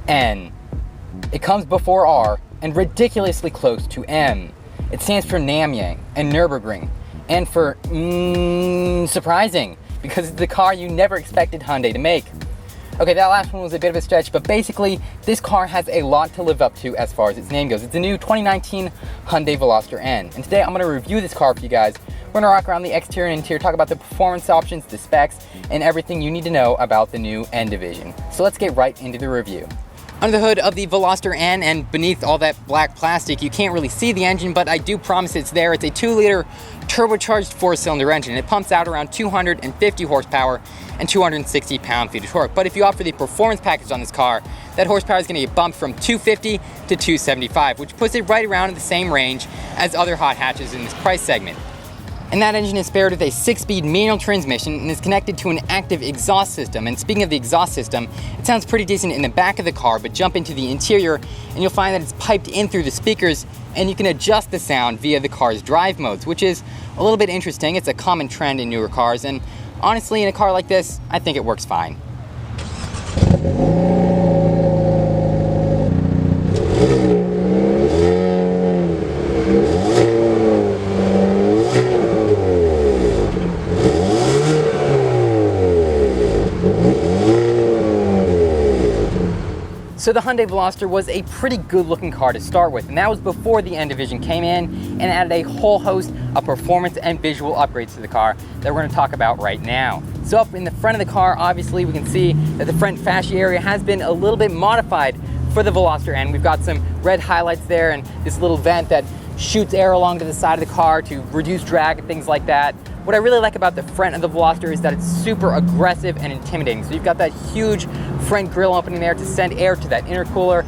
N. It comes before R and ridiculously close to M. It stands for Namyang and Nürburgring, and for surprising, because it's the car you never expected Hyundai to make. Okay, that last one was a bit of a stretch, but basically, this car has a lot to live up to as far as its name goes. It's a new 2019 Hyundai Veloster N. And today I'm going to review this car for you guys. We're going to rock around the exterior and interior, talk about the performance options, the specs, and everything you need to know about the new N division. So let's get right into the review. Under the hood of the Veloster N and beneath all that black plastic, you can't really see the engine, but I do promise it's there. It's a 2-liter turbocharged 4-cylinder engine. It pumps out around 250 horsepower and 260 pound-feet of torque. But if you opt for the performance package on this car, that horsepower is going to get bumped from 250 to 275, which puts it right around in the same range as other hot hatches in this price segment. And that engine is paired with a 6-speed manual transmission and is connected to an active exhaust system. And speaking of the exhaust system, it sounds pretty decent in the back of the car, but jump into the interior and you'll find that it's piped in through the speakers, and you can adjust the sound via the car's drive modes, which is a little bit interesting. It's a common trend in newer cars, and honestly, in a car like this, I think it works fine. So the Hyundai Veloster was a pretty good looking car to start with, and that was before the N division came in and added a whole host of performance and visual upgrades to the car that we're going to talk about right now. So up in the front of the car, obviously we can see that the front fascia area has been a little bit modified for the Veloster N. We've got some red highlights there and this little vent that shoots air along to the side of the car to reduce drag and things like that. What I really like about the front of the Veloster is that it's super aggressive and intimidating. So you've got that huge front grille opening there to send air to that intercooler.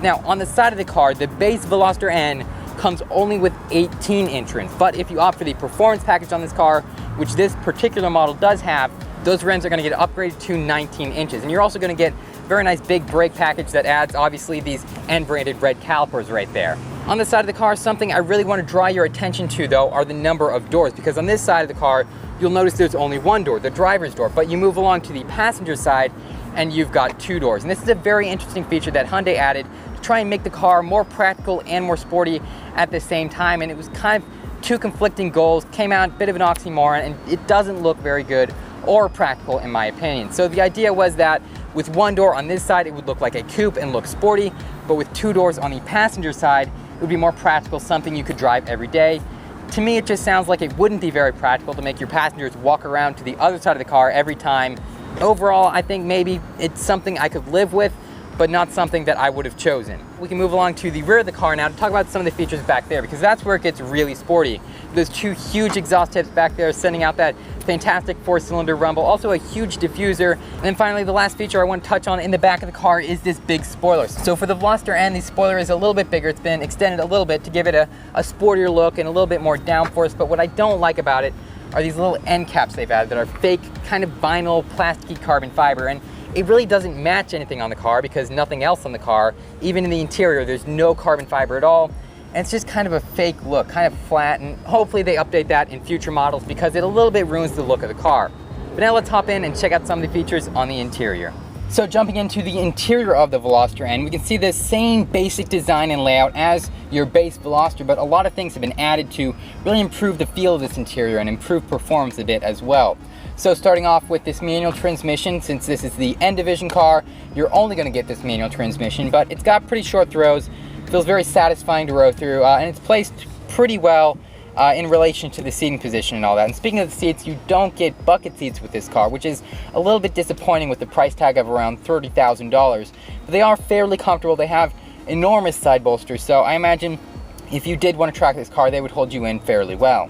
Now on the side of the car, the base Veloster N comes only with 18-inch rims, but if you opt for the performance package on this car, which this particular model does have, those rims are going to get upgraded to 19 inches. And you're also going to get a very nice big brake package that adds obviously these N-branded red calipers right there. On the side of the car, something I really want to draw your attention to though are the number of doors, because on this side of the car, you'll notice there's only one door, the driver's door, but you move along to the passenger side and you've got 2 doors. And this is a very interesting feature that Hyundai added to try and make the car more practical and more sporty at the same time. And it was kind of 2 conflicting goals, came out a bit of an oxymoron, and it doesn't look very good or practical in my opinion. So the idea was that with 1 door on this side, it would look like a coupe and look sporty, but with 2 doors on the passenger side, it would be more practical, something you could drive every day. To me, it just sounds like it wouldn't be very practical to make your passengers walk around to the other side of the car every time. Overall, I think maybe it's something I could live with, but not something that I would have chosen. We can move along to the rear of the car now to talk about some of the features back there, because that's where it gets really sporty. There's 2 huge exhaust tips back there sending out that fantastic 4-cylinder rumble, also a huge diffuser. And then finally, the last feature I want to touch on in the back of the car is this big spoiler. So for the Veloster N, the spoiler is a little bit bigger. It's been extended a little bit to give it a sportier look and a little bit more downforce, but what I don't like about it are these little end caps they've added that are fake, kind of vinyl, plasticky carbon fiber, and it really doesn't match anything on the car because nothing else on the car, even in the interior, there's no carbon fiber at all. And it's just kind of a fake look, kind of flat, and hopefully they update that in future models because it a little bit ruins the look of the car. But now let's hop in and check out some of the features on the interior. So jumping into the interior of the Veloster N, we can see the same basic design and layout as your base Veloster, but a lot of things have been added to really improve the feel of this interior and improve performance a bit as well. So starting off with this manual transmission, since this is the N division car, you're only going to get this manual transmission, but it's got pretty short throws, feels very satisfying to row through, and it's placed pretty well in relation to the seating position and all that. And speaking of the seats, you don't get bucket seats with this car, which is a little bit disappointing with the price tag of around $30,000. But they are fairly comfortable. They have enormous side bolsters, so I imagine if you did want to track this car, they would hold you in fairly well.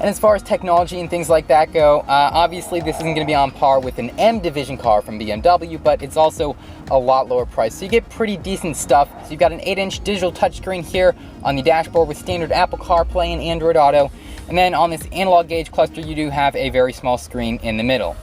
And as far as technology and things like that go, obviously this isn't going to be on par with an M division car from BMW, but it's also a lot lower price. So you get pretty decent stuff. So you've got an 8-inch digital touchscreen here on the dashboard with standard Apple Carplay and Android Auto. And then on this analog gauge cluster, you do have a very small screen in the middle.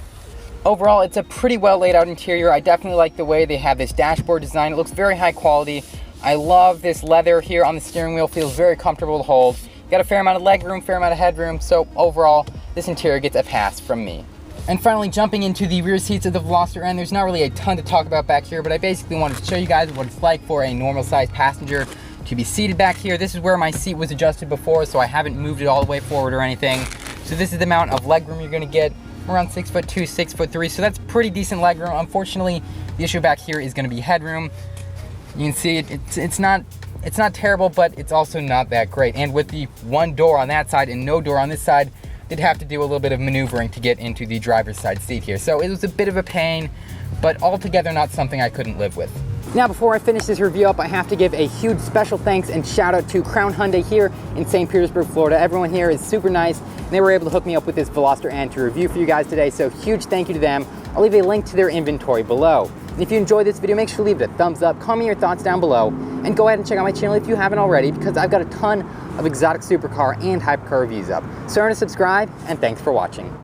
Overall, it's a pretty well laid out interior. I definitely like the way they have this dashboard design. It looks very high quality. I love this leather here on the steering wheel. Feels very comfortable to hold. Got a fair amount of leg room, fair amount of headroom, so overall, this interior gets a pass from me. And finally, jumping into the rear seats of the Veloster N, there's not really a ton to talk about back here, but I basically wanted to show you guys what it's like for a normal sized passenger to be seated back here. This is where my seat was adjusted before, so I haven't moved it all the way forward or anything. So this is the amount of legroom you're gonna get, around 6'2", 6'3", so that's pretty decent legroom. Unfortunately, the issue back here is gonna be headroom. You can see it's not terrible, but it's also not that great. And with the one door on that side and no door on this side, did have to do a little bit of maneuvering to get into the driver's side seat here. So it was a bit of a pain, but altogether not something I couldn't live with. Now, before I finish this review up, I have to give a huge special thanks and shout out to Crown Hyundai here in St. Petersburg, Florida. Everyone here is super nice, and they were able to hook me up with this Veloster N to review for you guys today, so huge thank you to them. I'll leave a link to their inventory below. And if you enjoyed this video, make sure to leave it a thumbs up, comment your thoughts down below, and go ahead and check out my channel if you haven't already, because I've got a ton of exotic supercar and hypercar reviews up. So remember to subscribe, and thanks for watching.